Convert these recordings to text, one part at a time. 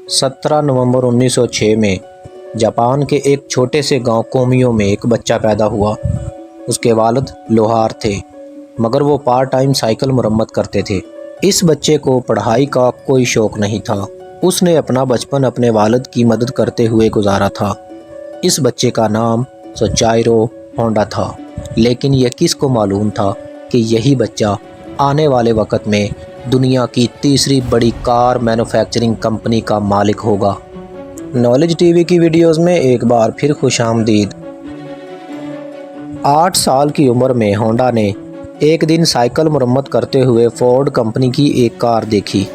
17 नवंबर 1906 में जापान के एक छोटे से गांव कोमियो में एक बच्चा पैदा हुआ। उसके वालिद लोहार थे, मगर वो पार्ट टाइम साइकिल मरम्मत करते थे। इस बच्चे को पढ़ाई का कोई शौक़ नहीं था। उसने अपना बचपन अपने वालिद की मदद करते हुए गुजारा था। इस बच्चे का नाम सोचाइरो होंडा था, लेकिन यह किसको मालूम था कि यही बच्चा आने वाले वक्त में दुनिया की तीसरी बड़ी कार मैन्युफैक्चरिंग कंपनी का मालिक होगा। नॉलेज टीवी की वीडियोस में एक बार फिर खुशामदीद। 8 साल की उम्र में होंडा ने एक दिन साइकिल मरम्मत करते हुए फोर्ड कंपनी की एक कार देखी,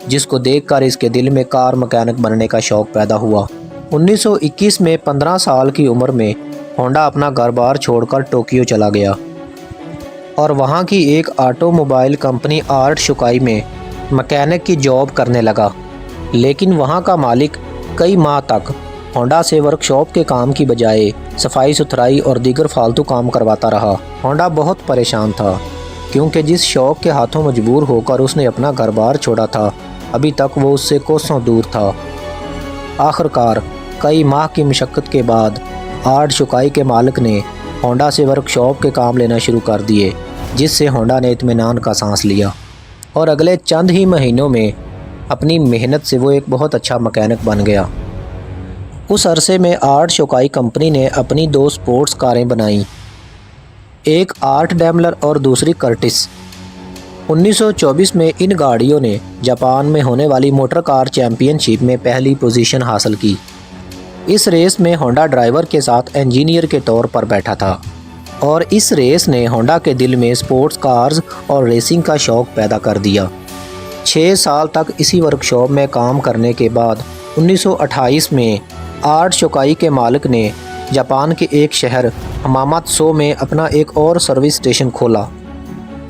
जिसको देखकर इसके दिल में कार मैकेनिक बनने का शौक़ पैदा हुआ। 1921 में 15 साल की उम्र में होंडा अपना घर-बार छोड़कर टोक्यो चला गया और वहाँ की एक ऑटोमोबाइल कंपनी आर्ट शुकाई में मैकेनिक की जॉब करने लगा। लेकिन वहाँ का मालिक कई माह तक होंडा से वर्कशॉप के काम की बजाय सफाई सुथराई और दीगर फालतू काम करवाता रहा। होंडा बहुत परेशान था, क्योंकि जिस शौक़ के हाथों मजबूर होकर उसने अपना घर-बार छोड़ा था, अभी तक वो उससे कोसों दूर था। आखिरकार कई माह की मशक्क़त के बाद आर्ट शुकाई के मालिक ने होंडा से वर्कशॉप के काम लेना शुरू कर दिए, जिससे होंडा ने इत्मीनान का सांस लिया और अगले चंद ही महीनों में अपनी मेहनत से वो एक बहुत अच्छा मैकेनिक बन गया। उस अरसे में आर्ट शुकाई कंपनी ने अपनी 2 स्पोर्ट्स कारें बनाईं, एक आर्ट डैमलर और दूसरी कर्टिस। 1924 में इन गाड़ियों ने जापान में होने वाली मोटर कार चैम्पियनशिप में पहली पोजीशन हासिल की। इस रेस में होंडा ड्राइवर के साथ इंजीनियर के तौर पर बैठा था और इस रेस ने होंडा के दिल में स्पोर्ट्स कार्स और रेसिंग का शौक़ पैदा कर दिया। 6 साल तक इसी वर्कशॉप में काम करने के बाद 1928 में आर्ट शुकाई के मालिक ने जापान के एक शहर हमामात्सु में अपना एक और सर्विस स्टेशन खोला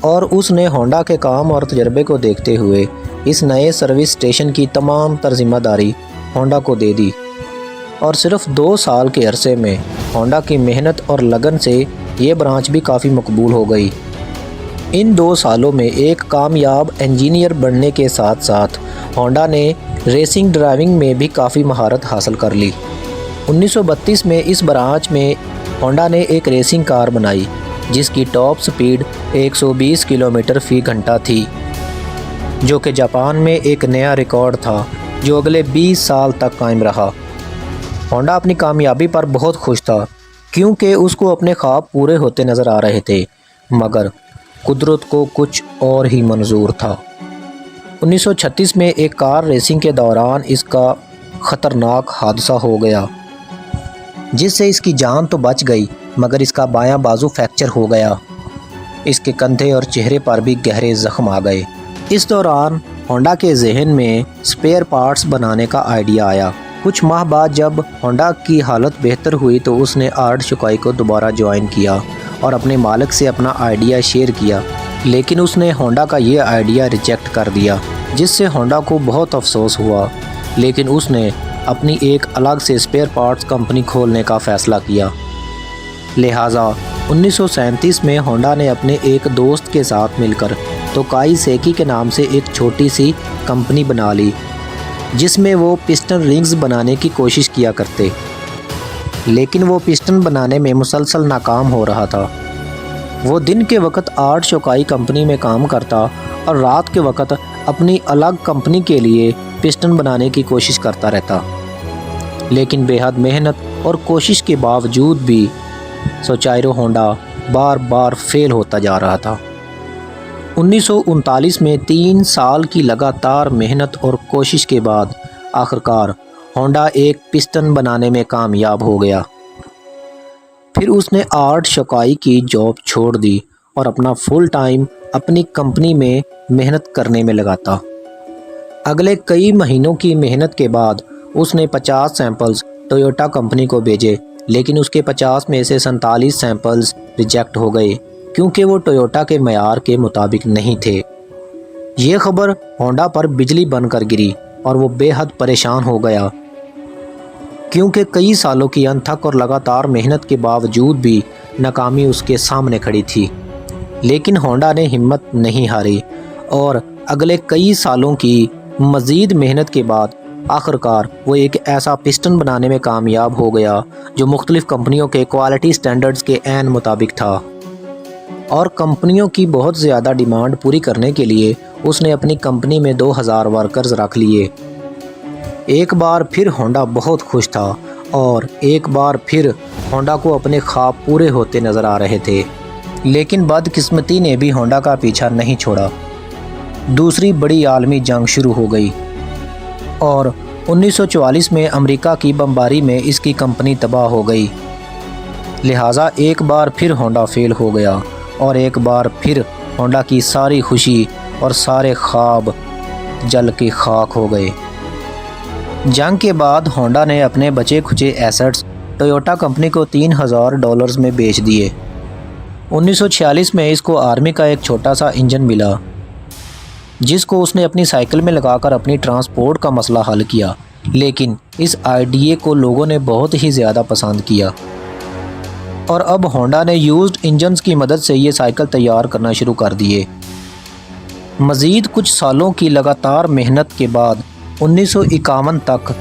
और उसने होंडा के काम और तजर्बे को देखते हुए इस नए सर्विस स्टेशन की तमाम जिम्मेदारी होंडा को दे दी और सिर्फ 2 साल के अरसे में होंडा की मेहनत और लगन से ये ब्रांच भी काफ़ी मकबूल हो गई। इन 2 सालों में एक कामयाब इंजीनियर बनने के साथ साथ होंडा ने रेसिंग ड्राइविंग में भी काफ़ी महारत हासिल कर ली। 1932 में इस ब्रांच में होंडा ने एक रेसिंग कार बनाई, जिसकी टॉप स्पीड 120 किलोमीटर फ़ी घंटा थी, जो कि जापान में एक नया रिकॉर्ड था जो अगले 20 साल तक कायम रहा। होंडा अपनी कामयाबी पर बहुत खुश था, क्योंकि उसको अपने ख्वाब पूरे होते नज़र आ रहे थे, मगर कुदरत को कुछ और ही मंजूर था। 1936 में एक कार रेसिंग के दौरान इसका ख़तरनाक हादसा हो गया, जिससे इसकी जान तो बच गई, मगर इसका बायां बाजू फ्रैक्चर हो गया। इसके कंधे और चेहरे पर भी गहरे ज़ख्म आ गए। इस दौरान होंडा के जहन में स्पेयर पार्ट्स बनाने का आइडिया आया। कुछ माह बाद जब होंडा की हालत बेहतर हुई तो उसने आर्ट शुकाई को दोबारा ज्वाइन किया और अपने मालिक से अपना आइडिया शेयर किया, लेकिन उसने होंडा का ये आइडिया रिजेक्ट कर दिया, जिससे होंडा को बहुत अफसोस हुआ। लेकिन उसने अपनी एक अलग से स्पेयर पार्ट्स कंपनी खोलने का फ़ैसला किया। लिहाजा 1937 में होंडा ने अपने एक दोस्त के साथ मिलकर तोकाई सेकी के नाम से एक छोटी सी कंपनी बना ली, जिसमें वो पिस्टन रिंग्स बनाने की कोशिश किया करते, लेकिन वो पिस्टन बनाने में मुसलसल नाकाम हो रहा था। वो दिन के वक्त आर्ट शुकाई कंपनी में काम करता और रात के वक्त अपनी अलग कंपनी के लिए पिस्टन बनाने की कोशिश करता रहता, लेकिन बेहद मेहनत और कोशिश के बावजूद भी सोचाइरो होंडा बार बार फेल होता जा रहा था। 1939 में 3 साल की लगातार मेहनत और कोशिश के बाद आखिरकार होंडा एक पिस्टन बनाने में कामयाब हो गया। फिर उसने आर्ट शुकाई की जॉब छोड़ दी और अपना फुल टाइम अपनी कंपनी में मेहनत करने में लगाता। अगले कई महीनों की मेहनत के बाद उसने 50 सैंपल्स टोयोटा कंपनी को भेजे, लेकिन उसके 50 में से 47 सैंपल्स रिजेक्ट हो गए, क्योंकि वो टोयोटा के मयार के मुताबिक नहीं थे। ये खबर होंडा पर बिजली बनकर गिरी और वो बेहद परेशान हो गया, क्योंकि कई सालों की अनथक और लगातार मेहनत के बावजूद भी नाकामी उसके सामने खड़ी थी। लेकिन होंडा ने हिम्मत नहीं हारी और अगले कई सालों की मज़ीद मेहनत के बाद आखिरकार वो एक ऐसा पिस्टन बनाने में कामयाब हो गया जो मुख्तलिफ कंपनियों के क्वालिटी स्टैंडर्ड्स के ऐन मुताबिक था, और कंपनियों की बहुत ज़्यादा डिमांड पूरी करने के लिए उसने अपनी कंपनी में 2000 वर्कर्स रख लिए। एक बार फिर होंडा बहुत खुश था और एक बार फिर होंडा को अपने ख्वाब पूरे होते नज़र आ रहे थे। लेकिन बदकिस्मती ने भी होंडा का पीछा नहीं छोड़ा। दूसरी बड़ी आलमी जंग शुरू हो गई और 1944 में अमेरिका की बमबारी में इसकी कंपनी तबाह हो गई। लिहाजा एक बार फिर होंडा फेल हो गया और एक बार फिर होंडा की सारी खुशी और सारे ख्वाब जल के खाक हो गए। जंग के बाद होंडा ने अपने बचे खुचे एसेट्स टोयोटा कंपनी को $3000 में बेच दिए। 1946 में इसको आर्मी का एक छोटा सा इंजन मिला जिसको उसने अपनी साइकिल में लगाकर अपनी ट्रांसपोर्ट का मसला हल किया, लेकिन इस आइडिया को लोगों ने बहुत ही ज़्यादा पसंद किया और अब होंडा ने यूज्ड इंजन्स की मदद से ये साइकिल तैयार करना शुरू कर दिए। मज़ीद कुछ सालों की लगातार मेहनत के बाद 1951 तक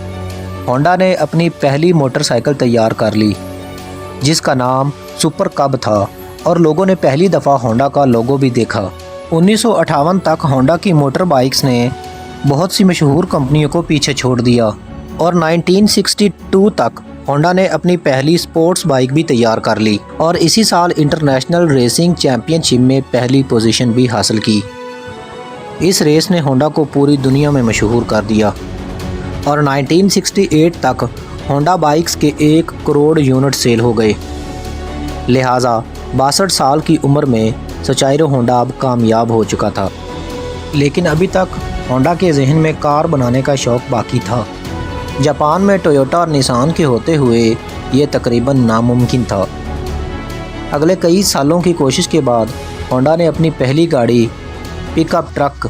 होंडा ने अपनी पहली मोटरसाइकिल तैयार कर ली जिसका नाम सुपर कब था और लोगों ने पहली दफ़ा होंडा का लोगो भी देखा। 1958 तक होंडा की मोटर बाइक्स ने बहुत सी मशहूर कंपनियों को पीछे छोड़ दिया और 1962 तक होंडा ने अपनी पहली स्पोर्ट्स बाइक भी तैयार कर ली और इसी साल इंटरनेशनल रेसिंग चैम्पियनशिप में पहली पोजीशन भी हासिल की। इस रेस ने होंडा को पूरी दुनिया में मशहूर कर दिया और 1968 तक होंडा बाइक्स के 1 करोड़ यूनिट सेल हो गए। लिहाजा 62 साल की उम्र में सोचाइरो होंडा अब कामयाब हो चुका था, लेकिन अभी तक होंडा के जहन में कार बनाने का शौक़ बाकी था। जापान में टोयोटा और निसान के होते हुए ये तकरीबन नामुमकिन था। अगले कई सालों की कोशिश के बाद होंडा ने अपनी पहली गाड़ी पिकअप ट्रक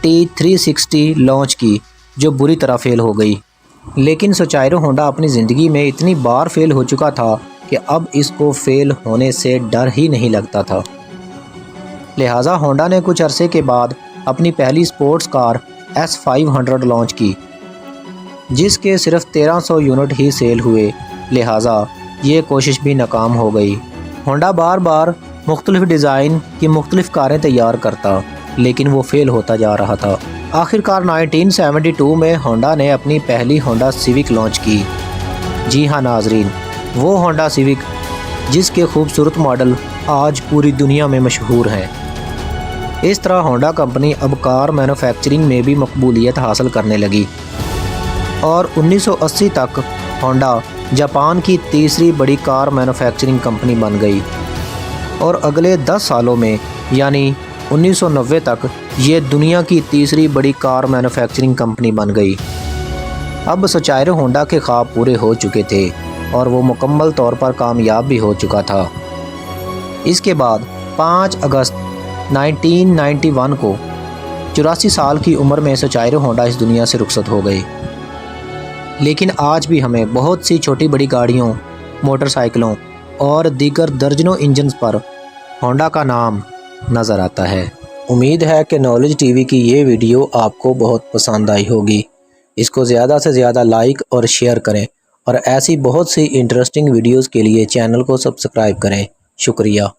T360 लॉन्च की जो बुरी तरह फेल हो गई। लेकिन सोचाइरो होंडा अपनी ज़िंदगी में इतनी बार फेल हो चुका था कि अब इसको फेल होने से डर ही नहीं लगता था। लिहाजा होंडा ने कुछ अरसे के बाद अपनी पहली स्पोर्ट्स कार S500 लॉन्च की जिसके सिर्फ 1300 यूनिट ही सेल हुए। लिहाजा ये कोशिश भी नाकाम हो गई। होंडा बार बार मुख्तलिफ डिज़ाइन की मुख्तलिफ कारें तैयार करता, लेकिन वो फेल होता जा रहा था। आखिरकार 1972 में होंडा ने अपनी पहली होंडा सिविक लॉन्च की। जी हाँ नाजरीन, वो होंडा सिविक जिसके खूबसूरत मॉडल आज पूरी दुनिया में मशहूर हैं। इस तरह होंडा कंपनी अब कार मैन्युफैक्चरिंग में भी मकबूलियत हासिल करने लगी और 1980 तक होंडा जापान की तीसरी बड़ी कार मैन्युफैक्चरिंग कंपनी बन गई और अगले 10 सालों में यानी 1990 तक ये दुनिया की तीसरी बड़ी कार मैन्युफैक्चरिंग कंपनी बन गई। अब सोचाइरो होंडा के ख्वाब पूरे हो चुके थे और वो मुकम्मल तौर पर कामयाब भी हो चुका था। इसके बाद 5 अगस्त 1991 को 84 साल की उम्र में सोचाइरो होंडा इस दुनिया से रुखसत हो गए। लेकिन आज भी हमें बहुत सी छोटी बड़ी गाड़ियों, मोटरसाइकिलों और दीगर दर्जनों इंजन्स पर होंडा का नाम नज़र आता है। उम्मीद है कि नॉलेज टीवी की ये वीडियो आपको बहुत पसंद आई होगी। इसको ज़्यादा से ज़्यादा लाइक और शेयर करें और ऐसी बहुत सी इंटरेस्टिंग वीडियोज़ के लिए चैनल को सब्सक्राइब करें। शुक्रिया।